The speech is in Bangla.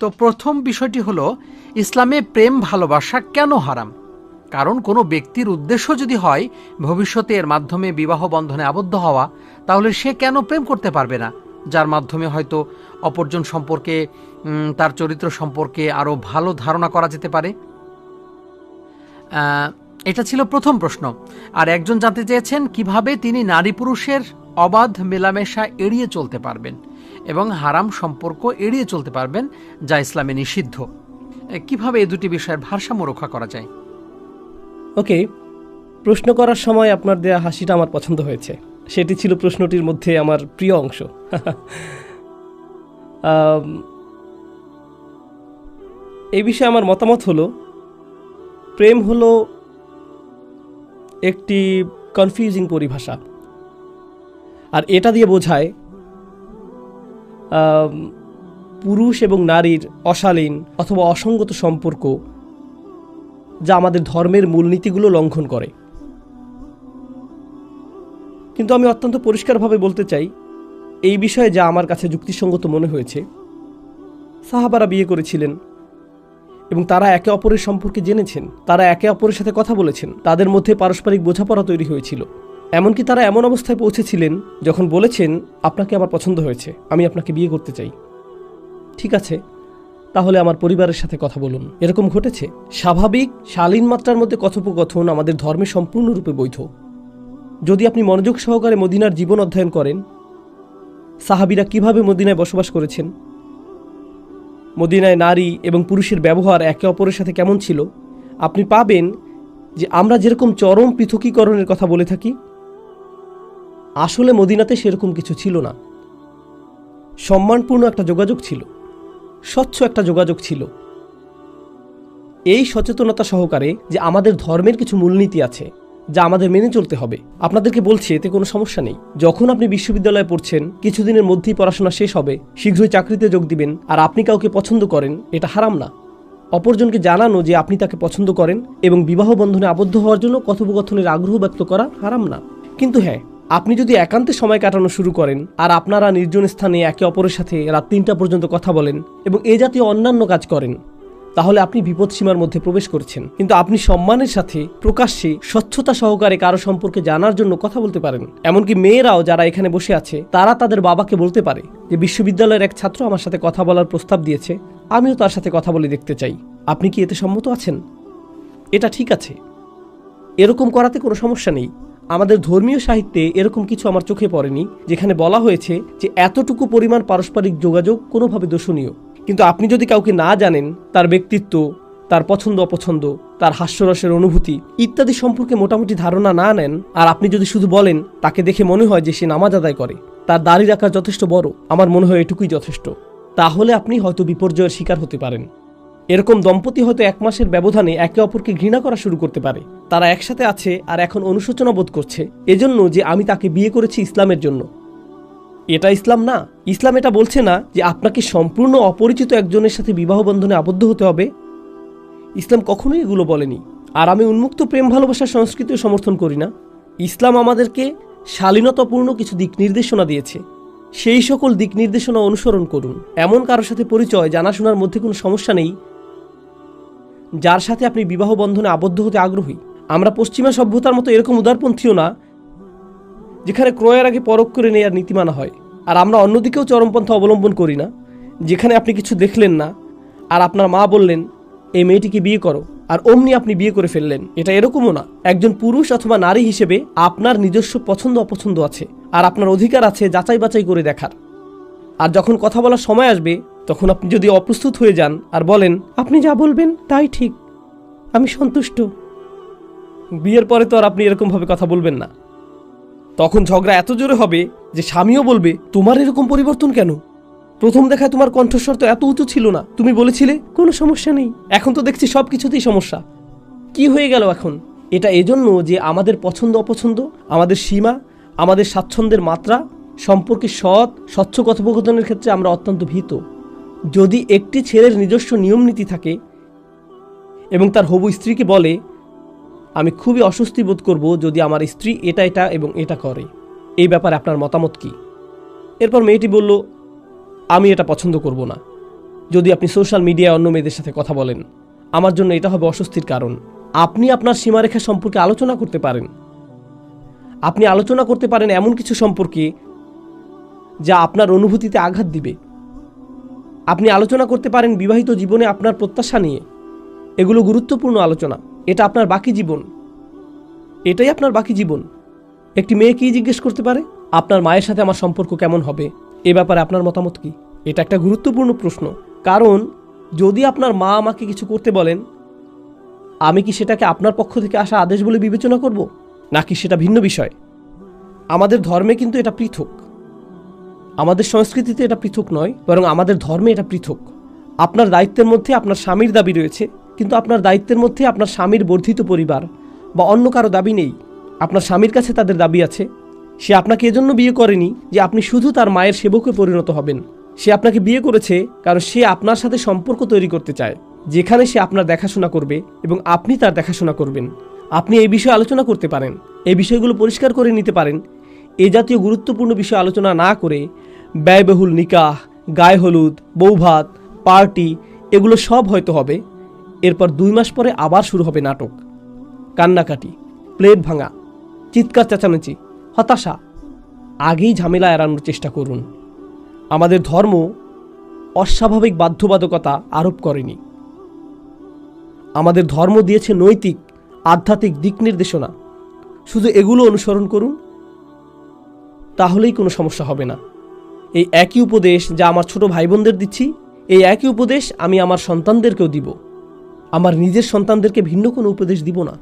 তো প্রথম বিষয়টি হলো, ইসলামে প্রেম ভালোবাসা কেন হারাম? কারণ কোনো ব্যক্তির উদ্দেশ্য যদি হয় ভবিষ্যতে এর মাধ্যমে বিবাহ বন্ধনে আবদ্ধ হওয়া, তাহলে সে কেন প্রেম করতে পারবে না, যার মাধ্যমে হয়তো অপরজন সম্পর্কে, তার চরিত্র সম্পর্কে আরও ভালো ধারণা করা যেতে পারে। এটা ছিল প্রথম প্রশ্ন। আর একজন জানতে চেয়েছেন কিভাবে তিনি নারী পুরুষের অবাধ মেলামেশা এড়িয়ে চলতে পারবেন এবং হারাম সম্পর্ক এড়িয়ে চলতে পারবেন যা ইসলামে নিষিদ্ধ। কিভাবে এই দুটি বিষয়ের ভারসাম্য রক্ষা করা যায়? ওকে, প্রশ্ন করার সময় আপনার দেয়া হাসিটা আমার পছন্দ হয়েছে। সেটি ছিল প্রশ্নটির মধ্যে আমার প্রিয় অংশ। এই বিষয়ে আমার মতামত হলো, প্রেম হলো একটি কনফিউজিং পরিভাষা। আর এটা দিয়ে বোঝায় পুরুষ এবং নারীর অশালীন অথবা অসঙ্গত সম্পর্ক, যা আমাদের ধর্মের মূলনীতিগুলো লঙ্ঘন করে। কিন্তু আমি অত্যন্ত পরিষ্কারভাবে বলতে চাই, এই বিষয়ে যা আমার কাছে যুক্তিসঙ্গত মনে হয়েছে, সাহাবারা বিয়ে করেছিলেন এবং তারা একে অপরের সম্পর্কে জেনেছেন, তারা একে অপরের সাথে কথা বলেছেন, তাদের মধ্যে পারস্পরিক বোঝাপড়া তৈরি হয়েছিল। এমনকি তারা এমন অবস্থায় পৌঁছেছিলেন যখন বলেছেন, আপনাকে আমার পছন্দ হয়েছে, আমি আপনাকে বিয়ে করতে চাই। ঠিক আছে, তাহলে আমার পরিবারের সাথে কথা বলুন। এরকম ঘটেছে। স্বাভাবিক শালীন মাত্রার মধ্যে কথোপকথন আমাদের ধর্মে সম্পূর্ণরূপে বৈধ। যদি আপনি মনোযোগ সহকারে মদিনার জীবন অধ্যয়ন করেন, সাহাবীরা কিভাবে মদিনায় বসবাস করেছেন, মদিনায় নারী এবং পুরুষের ব্যবহার একে অপরের সাথে কেমন ছিল, আপনি পাবেন যে আমরা যেরকম চরম পৃথকীকরণের কথা বলে থাকি, আসলে মদিনাতে সেরকম কিছু ছিল না। সম্মানপূর্ণ একটা যোগাযোগ ছিল, স্বচ্ছ একটা যোগাযোগ ছিল। এই সচেতনতা সহকারে যে আমাদের ধর্মের কিছু মূলনীতি আছে যা আমাদের মেনে চলতে হবে। আপনাদেরকে বলছি, এতে কোনো সমস্যা নেই। যখন আপনি বিশ্ববিদ্যালয়ে পড়ছেন, কিছুদিনের মধ্যেই পড়াশোনা শেষ হবে, শীঘ্রই চাকরিতে যোগ দিবেন, আর আপনি কাউকে পছন্দ করেন, এটা হারাম না। অপরজনকে জানানো যে আপনি তাকে পছন্দ করেন এবং বিবাহ বন্ধনে আবদ্ধ হওয়ার জন্য কথোপকথনের আগ্রহ ব্যক্ত করা হারাম না। কিন্তু হ্যাঁ, আপনি যদি একান্তে সময় কাটানো শুরু করেন আর আপনারা নির্জন স্থানে একে অপরের সাথে রাত 3টা পর্যন্ত কথা বলেন এবং এ জাতীয় অন্যান্য কাজ করেন, তাহলে আপনি বিপদসীমার মধ্যে প্রবেশ করেছেন। কিন্তু আপনি সম্মানের সাথে প্রকাশ্যে স্বচ্ছতা সহকারে কারো সম্পর্কে জানার জন্য কথা বলতে পারেন। এমনকি মেয়েরাও যারা এখানে বসে আছে, তারা তাদের বাবাকে বলতে পারে যে বিশ্ববিদ্যালয়ের এক ছাত্র আমার সাথে কথা বলার প্রস্তাব দিয়েছে, আমিও তার সাথে কথা বলে দেখতে চাই, আপনি কি এতে সম্মত আছেন? এটা ঠিক আছে, এরকম করাতে কোনো সমস্যা নেই। আমাদের ধর্মীয় সাহিত্যে এরকম কিছু আমার চোখে পড়েনি যেখানে বলা হয়েছে যে এতটুকু পরিমাণ পারস্পরিক যোগাযোগ কোনোভাবে দোষণীয়। কিন্তু আপনি যদি কাউকে না জানেন, তার ব্যক্তিত্ব, তার পছন্দ অপছন্দ, তার হাস্যরসের অনুভূতি ইত্যাদি সম্পর্কে মোটামুটি ধারণা না নেন, আর আপনি যদি শুধু বলেন তাকে দেখে মনে হয় যে সে নামাজ আদায় করে, তার দাড়ি রাখা যথেষ্ট বড়, আমার মনে হয় এটুকুই যথেষ্ট, তাহলে আপনি হয়তো বিপর্যয়ের শিকার হতে পারেন। এরকম দম্পতি হয়তো 1 মাসের ব্যবধানে একে অপরকে ঘৃণা করা শুরু করতে পারে। তারা একসাথে আছে আর এখন অনুশোচনা বোধ করছে এজন্য যে আমি তাকে বিয়ে করেছি ইসলামের জন্য। এটা ইসলাম না। ইসলাম এটা বলছে না যে আপনাকে সম্পূর্ণ অপরিচিত একজনের সাথে বিবাহ বন্ধনে আবদ্ধ হতে হবে। ইসলাম কখনোই এগুলো বলেনি। আর আমি উন্মুক্ত প্রেম ভালোবাসার সংস্কৃতিও সমর্থন করি না। ইসলাম আমাদেরকে শালীনতাপূর্ণ কিছু দিক নির্দেশনা দিয়েছে, সেই সকল দিক নির্দেশনা অনুসরণ করুন। এমন কারোর সাথে পরিচয়, জানাশোনার মধ্যে কোনো সমস্যা নেই যার সাথে আপনি বিবাহ বন্ধনে আবদ্ধ হতে আগ্রহী। আমরা পশ্চিমা সভ্যতার মতো এরকম উদারপন্থীও না যেখানে ক্রয়ের আগে পরখ করে নেওয়ার নীতি মানা হয়। আর আমরা অন্যদিকেও চরমপন্থা অবলম্বন করি না, যেখানে আপনি কিছু দেখলেন না আর আপনার মা বললেন এই মেয়েটিকে বিয়ে করো, আর অমনি আপনি বিয়ে করে ফেললেন। এটা এরকমও না। একজন পুরুষ অথবা নারী হিসেবে আপনার নিজস্ব পছন্দ অপছন্দ আছে, আর আপনার অধিকার আছে যাচাই বাছাই করে দেখার। আর যখন কথা বলার সময় আসবে, তখন আপনি যদি অপ্রস্তুত হয়ে যান আর বলেন আপনি যা বলবেন তাই ঠিক, আমি সন্তুষ্ট, বিয়ের পরে তো আর আপনি এরকমভাবে কথা বলবেন না। তখন ঝগড়া এত জোরে হবে যে স্বামীও বলবে তোমার এরকম পরিবর্তন কেন? প্রথম দেখায় তোমার কণ্ঠস্বর তো এত উঁচু ছিল না, তুমি বলেছিলে কোনো সমস্যা নেই, এখন তো দেখছি সব কিছুতেই সমস্যা, কি হয়ে গেল এখন? এটা এজন্য যে আমাদের পছন্দ অপছন্দ, আমাদের সীমা, আমাদের স্বাচ্ছন্দ্যের মাত্রা সম্পর্কে স্বচ্ছ কথোপকথনের ক্ষেত্রে আমরা অত্যন্ত ভীত। যদি একটি ছেলের নিজস্ব নিয়ম নীতি থাকে এবং তার হবু স্ত্রীকে বলে আমি খুবই অস্বস্তি বোধ করব যদি আমার স্ত্রী এটা এটা এবং এটা করে, এই ব্যাপারে আপনার মতামত কি? এরপর মেয়েটি বলল আমি এটা পছন্দ করব না। যদি আপনি সোশ্যাল মিডিয়ায় অন্য মেয়েদের সাথে কথা বলেন, আমার জন্য এটা হবে অস্বস্তির কারণ। আপনি আপনার সীমারেখা সম্পর্কে আলোচনা করতে পারেন। আপনি আলোচনা করতে পারেন এমন কিছু সম্পর্কে যা আপনার অনুভূতিতে আঘাত দিবে। আপনি আলোচনা করতে পারেন বিবাহিত জীবনে আপনার প্রত্যাশা নিয়ে। এগুলো গুরুত্বপূর্ণ আলোচনা। এটা আপনার বাকি জীবন। এটাই আপনার বাকি জীবন। একটি মেয়ে কি জিজ্ঞেস করতে পারে, আপনার মায়ের সাথে আমার সম্পর্ক কেমন হবে, এ ব্যাপারে আপনার মতামত কি? এটা একটা গুরুত্বপূর্ণ প্রশ্ন। কারণ যদি আপনার মা আমাকে কিছু করতে বলেন, আমি কি সেটাকে আপনার পক্ষ থেকে আসা আদেশ বলে বিবেচনা করব, নাকি সেটা ভিন্ন বিষয়? আমাদের ধর্মে কিন্তু এটা পৃথক। আমাদের সংস্কৃতিতে এটা পৃথক নয়, বরং আমাদের ধর্মে এটা পৃথক। আপনার দায়িত্বের মধ্যে আপনার স্বামীর দাবি রয়েছে, কিন্তু আপনার দায়িত্বের মধ্যে আপনার স্বামীর বর্ধিত পরিবার বা অন্য কারো দাবি নেই। আপনার স্বামীর কাছে তাদের দাবি আছে। সে আপনাকে এজন্য বিয়ে করেনি যে আপনি শুধু তার মায়ের সেবকে পরিণত হবেন। সে আপনাকে বিয়ে করেছে কারণ সে আপনার সাথে সম্পর্ক তৈরি করতে চায়, যেখানে সে আপনার দেখাশোনা করবে এবং আপনি তার দেখাশোনা করবেন। আপনি এই বিষয়ে আলোচনা করতে পারেন, এই বিষয়গুলো পরিষ্কার করে নিতে পারেন। এ জাতীয় গুরুত্বপূর্ণ বিষয় আলোচনা না করে ব্যয়বহুল নিকাহ, গায়ে হলুদ, বৌভাত, পার্টি এগুলো সব হয়তো হবে। এরপর 2 মাস পরে আবার শুরু হবে নাটক, কান্নাকাটি, প্লেট ভাঙা, চিৎকার চেঁচামেচি, হতাশা। আগেই ঝামেলা এড়ানোর চেষ্টা করুন। আমাদের ধর্ম অস্বাভাবিক বাধ্যবাধকতা আরোপ করেনি। আমাদের ধর্ম দিয়েছে নৈতিক, আধ্যাত্মিক দিক নির্দেশনা। শুধু এগুলো অনুসরণ করুন, তাহলেই কোনো সমস্যা হবে না। এই একই উপদেশ যা আমার ছোট ভাই বোনদের দিচ্ছি, এই একই উপদেশ আমি আমার সন্তানদেরকেও দিব। আমার নিজের সন্তানদেরকে ভিন্ন কোনো উপদেশ দিব না।